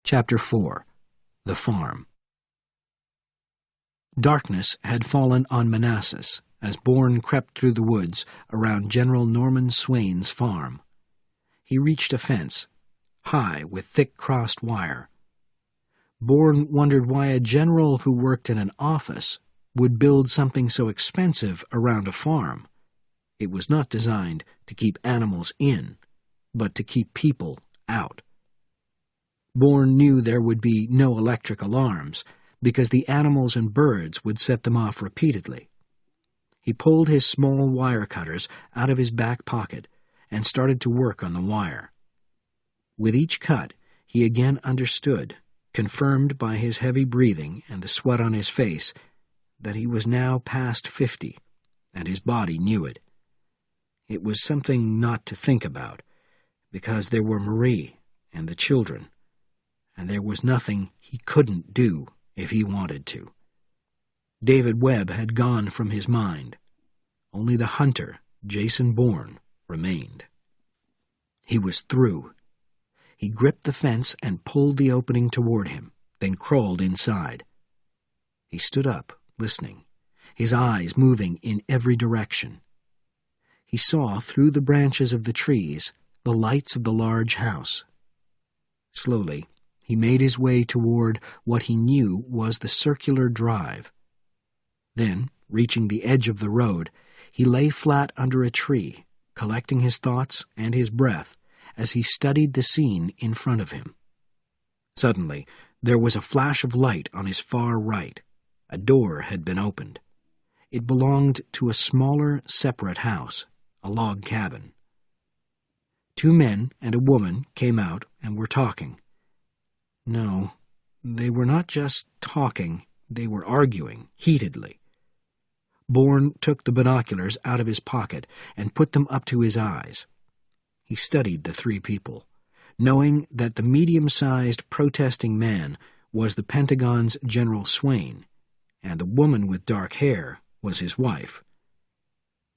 Chapter 4. The Farm. Darkness had fallen on Manassas as Bourne crept through the woods around General Norman Swain's farm. He reached a fence, high with thick crossed wire. Bourne wondered why a general who worked in an office would build something so expensive around a farm. It was not designed to keep animals in, but to keep people out. Bourne knew there would be no electric alarms, because the animals and birds would set them off repeatedly. He pulled his small wire cutters out of his back pocket and started to work on the wire. With each cut, he again understood, confirmed by his heavy breathing and the sweat on his face, that he was now past 50, and his body knew it. It was something not to think about, because there were Marie and the children, and there was nothing he couldn't do if he wanted to. David Webb had gone from his mind. Only the hunter, Jason Bourne, remained. He was through. He gripped the fence and pulled the opening toward him, then crawled inside. He stood up, listening, his eyes moving in every direction. He saw through the branches of the trees the lights of the large house. Slowly, he made his way toward what he knew was the circular drive. Then, reaching the edge of the road, he lay flat under a tree, collecting his thoughts and his breath as he studied the scene in front of him. Suddenly, there was a flash of light on his far right. A door had been opened. It belonged to a smaller, separate house, a log cabin. 2 men and a woman came out and were talking. No, they were not just talking, they were arguing, heatedly. Bourne took the binoculars out of his pocket and put them up to his eyes. He studied the 3 people, knowing that the medium-sized protesting man was the Pentagon's General Swain, and the woman with dark hair was his wife.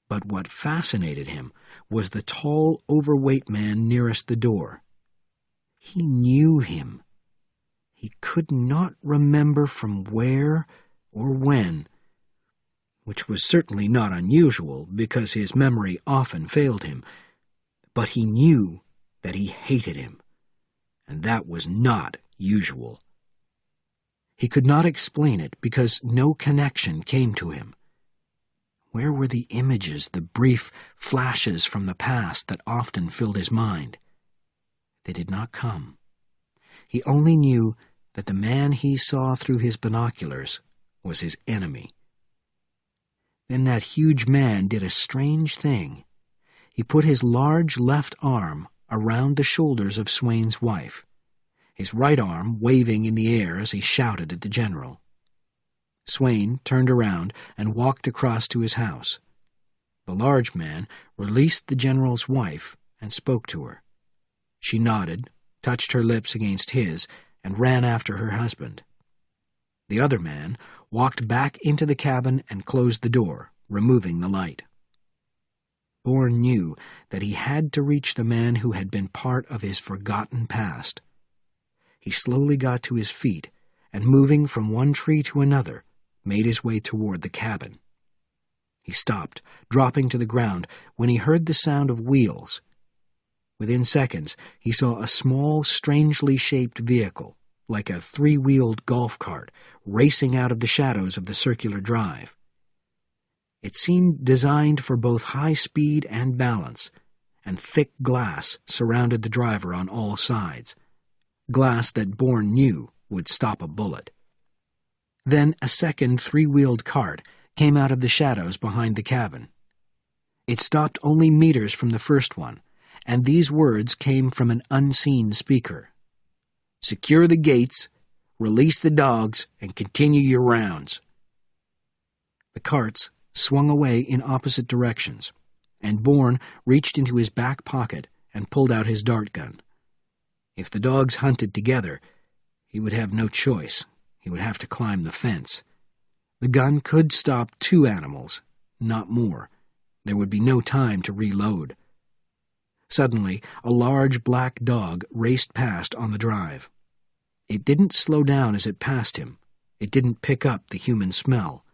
But what fascinated him was the tall, overweight man nearest the door. He knew him. He could not remember from where or when, which was certainly not unusual because his memory often failed him, but he knew that he hated him, and that was not usual. He could not explain it because no connection came to him. Where were the images, the brief flashes from the past that often filled his mind? They did not come. He only knew that the man he saw through his binoculars was his enemy. Then that huge man did a strange thing. He put his large left arm around the shoulders of Swain's wife, his right arm waving in the air as he shouted at the general. Swain turned around and walked across to his house. The large man released the general's wife and spoke to her. She nodded, touched her lips against his, and ran after her husband. The other man walked back into the cabin and closed the door, removing the light. Bourne knew that he had to reach the man who had been part of his forgotten past. He slowly got to his feet, and moving from one tree to another, made his way toward the cabin. He stopped, dropping to the ground, when he heard the sound of wheels. Within seconds, he saw a small, strangely shaped vehicle, like a 3-wheeled golf cart, racing out of the shadows of the circular drive. It seemed designed for both high speed and balance, and thick glass surrounded the driver on all sides, glass that Bourne knew would stop a bullet. Then a second 3-wheeled cart came out of the shadows behind the cabin. It stopped only meters from the first one, and these words came from an unseen speaker. "Secure the gates, release the dogs, and continue your rounds." The carts swung away in opposite directions, and Bourne reached into his back pocket and pulled out his dart gun. If the dogs hunted together, he would have no choice. He would have to climb the fence. The gun could stop 2 animals, not more. There would be no time to reload. Suddenly, a large black dog raced past on the drive. It didn't slow down as it passed him. It didn't pick up the human smell.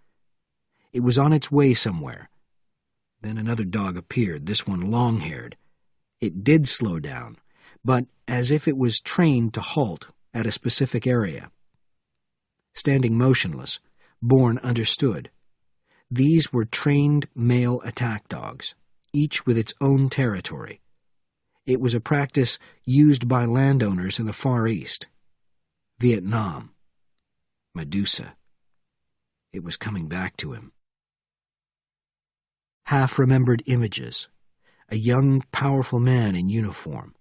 It was on its way somewhere. Then another dog appeared, this one long-haired. It did slow down, but as if it was trained to halt at a specific area. Standing motionless, Bourne understood. These were trained male attack dogs, each with its own territory. It was a practice used by landowners in the Far East. Vietnam. Medusa. It was coming back to him. Half-remembered images. A young, powerful man in uniform.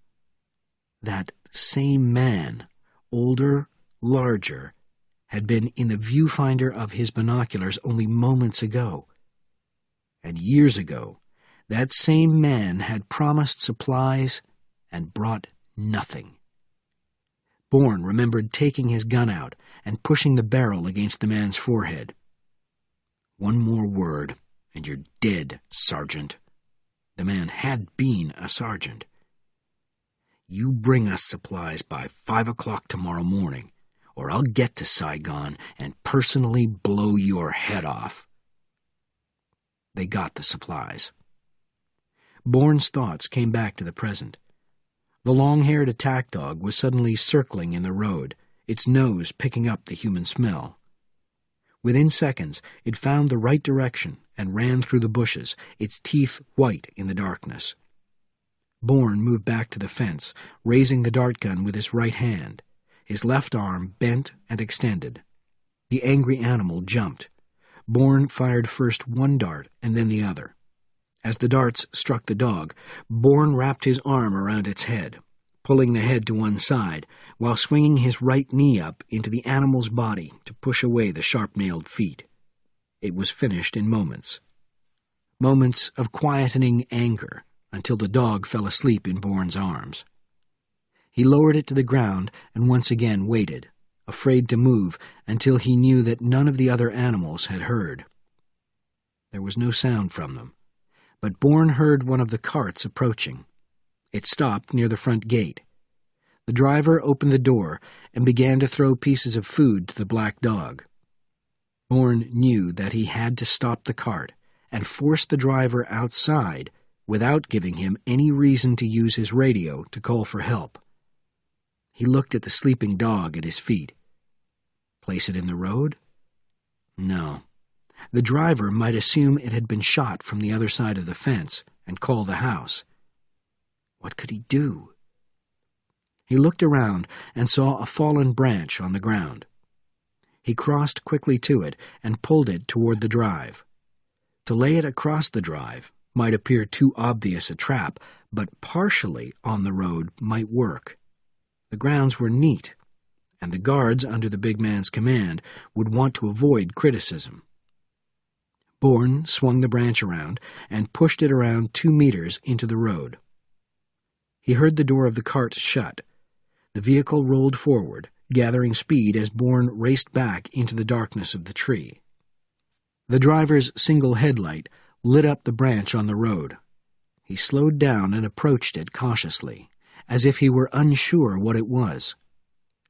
That same man, older, larger, had been in the viewfinder of his binoculars only moments ago. And years ago, that same man had promised supplies and brought nothing. Bourne remembered taking his gun out and pushing the barrel against the man's forehead. "One more word, and you're dead, Sergeant." The man had been a sergeant. "You bring us supplies by 5 o'clock tomorrow morning, or I'll get to Saigon and personally blow your head off." They got the supplies. Bourne's thoughts came back to the present. The long-haired attack dog was suddenly circling in the road, its nose picking up the human smell. Within seconds, it found the right direction and ran through the bushes, its teeth white in the darkness. Bourne moved back to the fence, raising the dart gun with his right hand, his left arm bent and extended. The angry animal jumped. Bourne fired first one dart and then the other. As the darts struck the dog, Bourne wrapped his arm around its head, pulling the head to one side, while swinging his right knee up into the animal's body to push away the sharp-nailed feet. It was finished in moments. Moments of quietening anger, until the dog fell asleep in Bourne's arms. He lowered it to the ground and once again waited, afraid to move until he knew that none of the other animals had heard. There was no sound from them, but Bourne heard one of the carts approaching. It stopped near the front gate. The driver opened the door and began to throw pieces of food to the black dog. Bourne knew that he had to stop the cart and force the driver outside without giving him any reason to use his radio to call for help. He looked at the sleeping dog at his feet. Place it in the road? No. The driver might assume it had been shot from the other side of the fence and call the house. What could he do? He looked around and saw a fallen branch on the ground. He crossed quickly to it and pulled it toward the drive. To lay it across the drive might appear too obvious a trap, but partially on the road might work. The grounds were neat, and the guards under the big man's command would want to avoid criticism. Bourne swung the branch around and pushed it around 2 meters into the road. He heard the door of the cart shut. The vehicle rolled forward, gathering speed as Bourne raced back into the darkness of the tree. The driver's single headlight lit up the branch on the road. He slowed down and approached it cautiously, as if he were unsure what it was.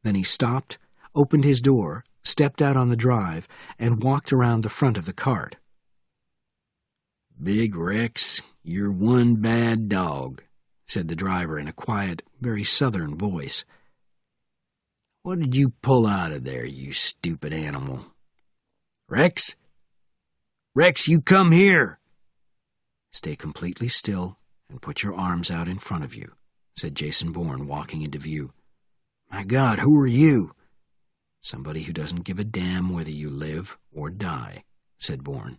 Then he stopped, opened his door, stepped out on the drive, and walked around the front of the cart. "Big Rex, you're one bad dog," said the driver in a quiet, very southern voice. "What did you pull out of there, you stupid animal? Rex? Rex, you come here!" "Stay completely still and put your arms out in front of you," said Jason Bourne, walking into view. "My God, who are you?" "Somebody who doesn't give a damn whether you live or die," said Bourne.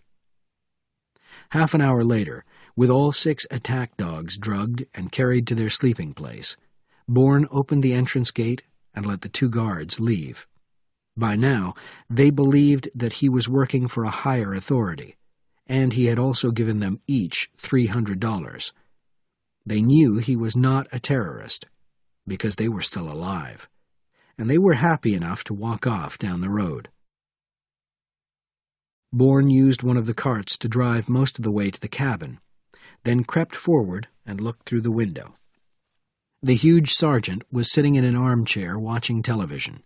Half an hour later, with all 6 attack dogs drugged and carried to their sleeping place, Bourne opened the entrance gate and let the 2 guards leave. By now, they believed that he was working for a higher authority, and he had also given them each $300. They knew he was not a terrorist, because they were still alive, and they were happy enough to walk off down the road. Bourne used one of the carts to drive most of the way to the cabin, then crept forward and looked through the window. The huge sergeant was sitting in an armchair watching television,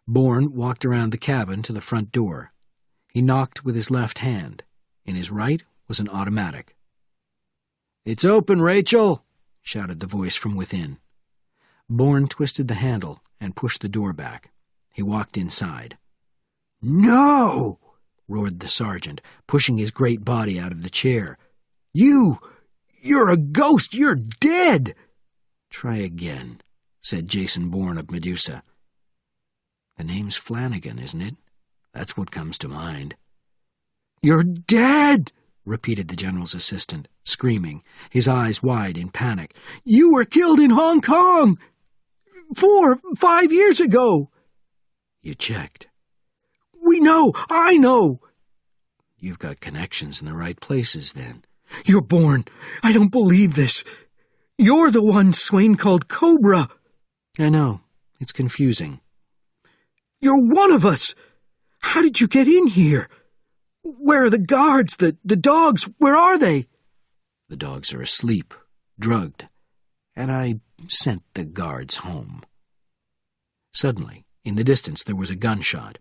Bourne walked around the cabin to the front door. He knocked with his left hand. In his right was an automatic. "It's open, Rachel!" shouted the voice from within. Bourne twisted the handle and pushed the door back. He walked inside. "No!" roared the sergeant, pushing his great body out of the chair. You're a ghost! You're dead!" "Try again," said Jason Bourne of Medusa. "The name's Flanagan, isn't it? That's what comes to mind." "You're dead!" repeated the general's assistant, screaming, his eyes wide in panic. "You were killed in Hong Kong! 5 years ago!" "You checked?" "We know! I know!" "You've got connections in the right places, then." "You're Bourne! I don't believe this! You're the one Swain called Cobra!" "I know. It's confusing." "You're one of us! How did you get in here? Where are the guards, the dogs? Where are they?" "The dogs are asleep, drugged, and I sent the guards home." Suddenly, in the distance, there was a gunshot.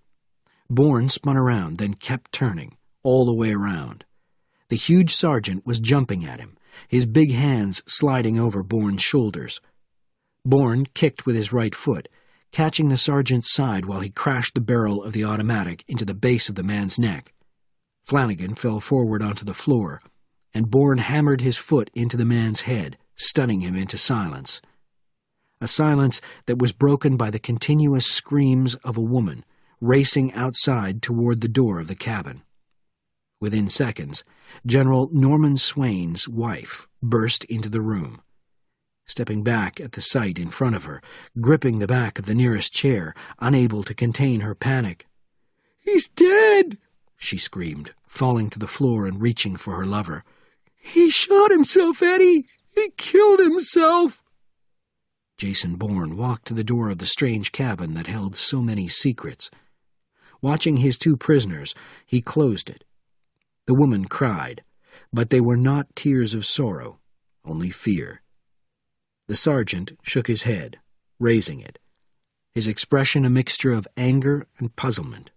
Bourne spun around, then kept turning, all the way around. The huge sergeant was jumping at him, his big hands sliding over Bourne's shoulders. Bourne kicked with his right foot, catching the sergeant's side while he crashed the barrel of the automatic into the base of the man's neck. Flanagan fell forward onto the floor, and Bourne hammered his foot into the man's head, stunning him into silence. A silence that was broken by the continuous screams of a woman racing outside toward the door of the cabin. Within seconds, General Norman Swain's wife burst into the room. Stepping back at the sight in front of her, gripping the back of the nearest chair, unable to contain her panic. "He's dead!" she screamed, falling to the floor and reaching for her lover. "He shot himself, Eddie! He killed himself!" Jason Bourne walked to the door of the strange cabin that held so many secrets. Watching his two prisoners, he closed it. The woman cried, but they were not tears of sorrow, only fear. The sergeant shook his head, raising it, his expression a mixture of anger and puzzlement.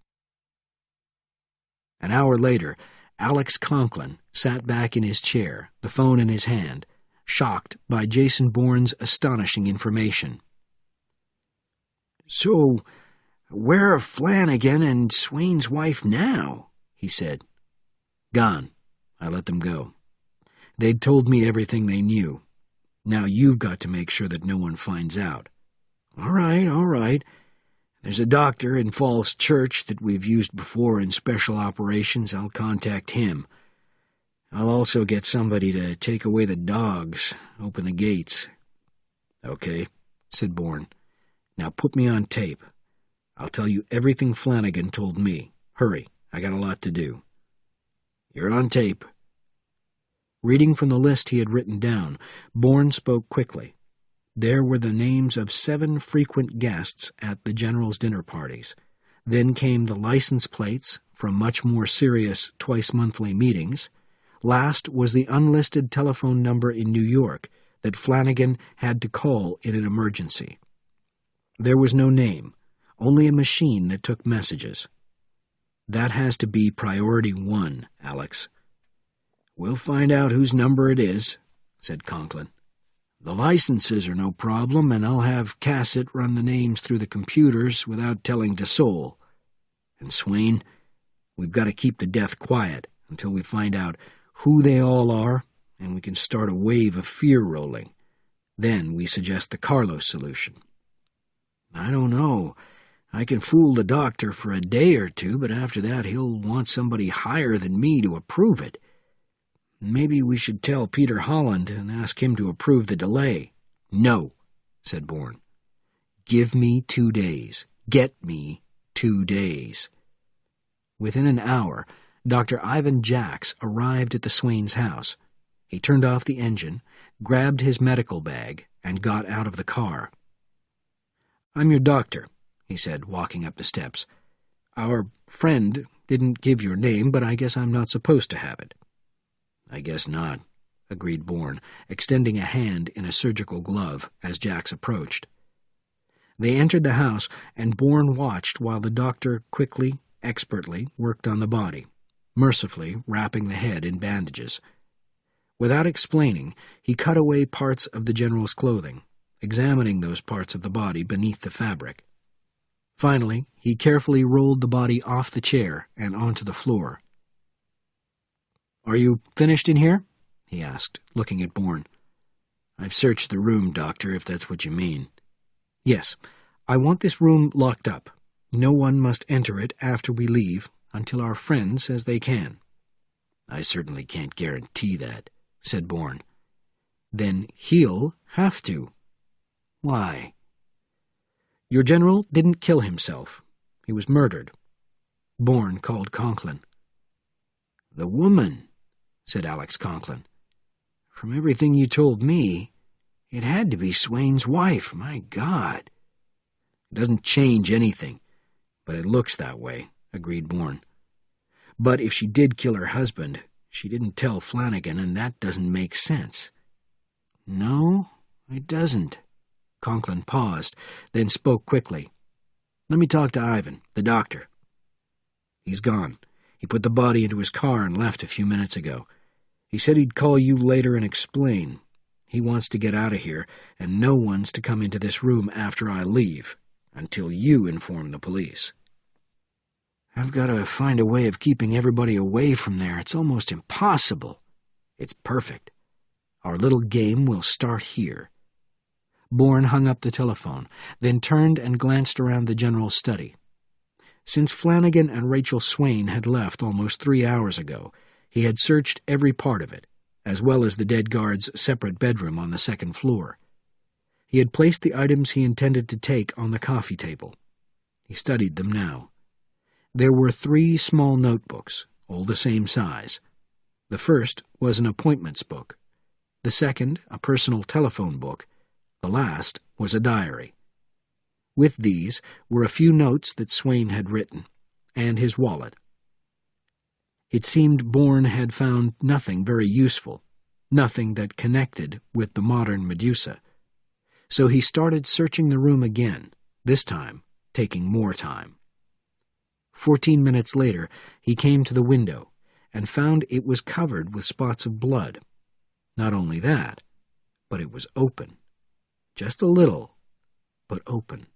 An hour later, Alex Conklin sat back in his chair, the phone in his hand, shocked by Jason Bourne's astonishing information. "So, where are Flanagan and Swain's wife now?" he said. "Gone. I let them go. They'd told me everything they knew. Now you've got to make sure that no one finds out." All right. There's a doctor in Falls Church that we've used before in special operations. I'll contact him. I'll also get somebody to take away the dogs, open the gates." "Okay," said Bourne. "Now put me on tape. I'll tell you everything Flanagan told me. Hurry, I got a lot to do." "You're on tape." Reading from the list he had written down, Bourne spoke quickly. There were the names of 7 frequent guests at the general's dinner parties. Then came the license plates from much more serious twice-monthly meetings. Last was the unlisted telephone number in New York that Flanagan had to call in an emergency. There was no name, only a machine that took messages. "That has to be priority 1, Alex." "We'll find out whose number it is," said Conklin. "The licenses are no problem, and I'll have Cassett run the names through the computers without telling DeSole. And Swain, we've got to keep the death quiet until we find out who they all are, and we can start a wave of fear rolling. Then we suggest the Carlos solution." "I don't know. I can fool the doctor for a day or two, but after that he'll want somebody higher than me to approve it. Maybe we should tell Peter Holland and ask him to approve the delay." "No," said Bourne. "Give me 2 days. Get me 2 days." Within an hour, Dr. Ivan Jacks arrived at the Swains' house. He turned off the engine, grabbed his medical bag, and got out of the car. "I'm your doctor," he said, walking up the steps. "Our friend didn't give your name, but I guess I'm not supposed to have it." "I guess not," agreed Bourne, extending a hand in a surgical glove as Jacks approached. They entered the house, and Bourne watched while the doctor quickly, expertly worked on the body, mercifully wrapping the head in bandages. Without explaining, he cut away parts of the general's clothing, examining those parts of the body beneath the fabric. Finally, he carefully rolled the body off the chair and onto the floor. "Are you finished in here?" he asked, looking at Bourne. "I've searched the room, Doctor, if that's what you mean." "Yes. I want this room locked up. No one must enter it after we leave, until our friend says they can." "I certainly can't guarantee that," said Bourne. "Then he'll have to." "Why?" "Your general didn't kill himself. He was murdered." Bourne called Conklin. "The woman," said Alex Conklin. "From everything you told me, it had to be Swain's wife. My God." "It doesn't change anything, but it looks that way," agreed Bourne. "But if she did kill her husband, she didn't tell Flanagan, and that doesn't make sense." "No, it doesn't." Conklin paused, then spoke quickly. "Let me talk to Ivan, the doctor." "He's gone. He put the body into his car and left a few minutes ago. He said he'd call you later and explain. He wants to get out of here, and no one's to come into this room after I leave, until you inform the police." "I've got to find a way of keeping everybody away from there. It's almost impossible." "It's perfect. Our little game will start here." Bourne hung up the telephone, then turned and glanced around the general's study. Since Flanagan and Rachel Swain had left almost 3 hours ago, he had searched every part of it, as well as the dead guard's separate bedroom on the second floor. He had placed the items he intended to take on the coffee table. He studied them now. There were 3 small notebooks, all the same size. The first was an appointments book. The second, a personal telephone book. The last was a diary. With these were a few notes that Swain had written, and his wallet. It seemed Bourne had found nothing very useful, nothing that connected with the modern Medusa. So he started searching the room again, this time taking more time. 14 minutes later, he came to the window and found it was covered with spots of blood. Not only that, but it was open. Just a little, but open.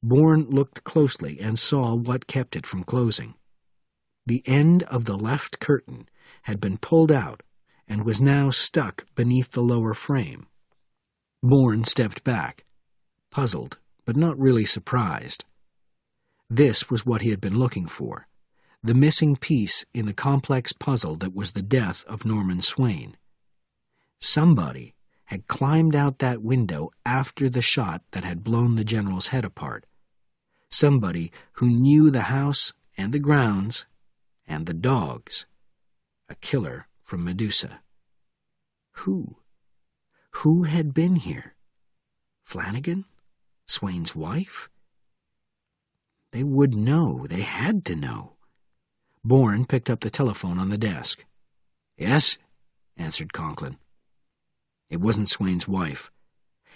Bourne looked closely and saw what kept it from closing. The end of the left curtain had been pulled out and was now stuck beneath the lower frame. Bourne stepped back, puzzled but not really surprised. This was what he had been looking for, the missing piece in the complex puzzle that was the death of Norman Swain. Somebody had climbed out that window after the shot that had blown the general's head apart. Somebody who knew the house and the grounds and the dogs. A killer from Medusa. Who? Who had been here? Flanagan? Swain's wife? They would know. They had to know. Bourne picked up the telephone on the desk. "Yes?" answered Conklin. It wasn't Swain's wife.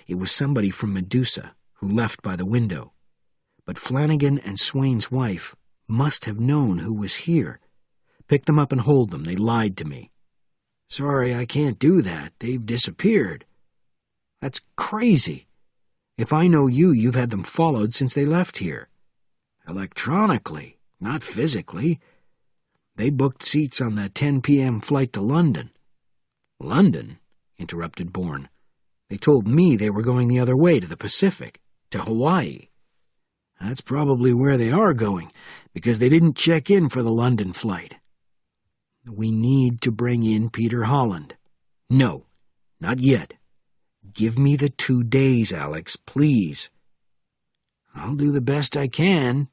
It was somebody from Medusa who left by the window. But Flanagan and Swain's wife must have known who was here. "Pick them up and hold them. They lied to me." "Sorry, I can't do that. They've disappeared." "That's crazy. If I know you, you've had them followed since they left here." "Electronically, not physically. They booked seats on the 10 p.m. flight to London." "London?" interrupted Bourne. "They told me they were going the other way, to the Pacific, to Hawaii." "That's probably where they are going, because they didn't check in for the London flight." "We need to bring in Peter Holland." "No, not yet. Give me the 2 days, Alex, please." "I'll do the best I can."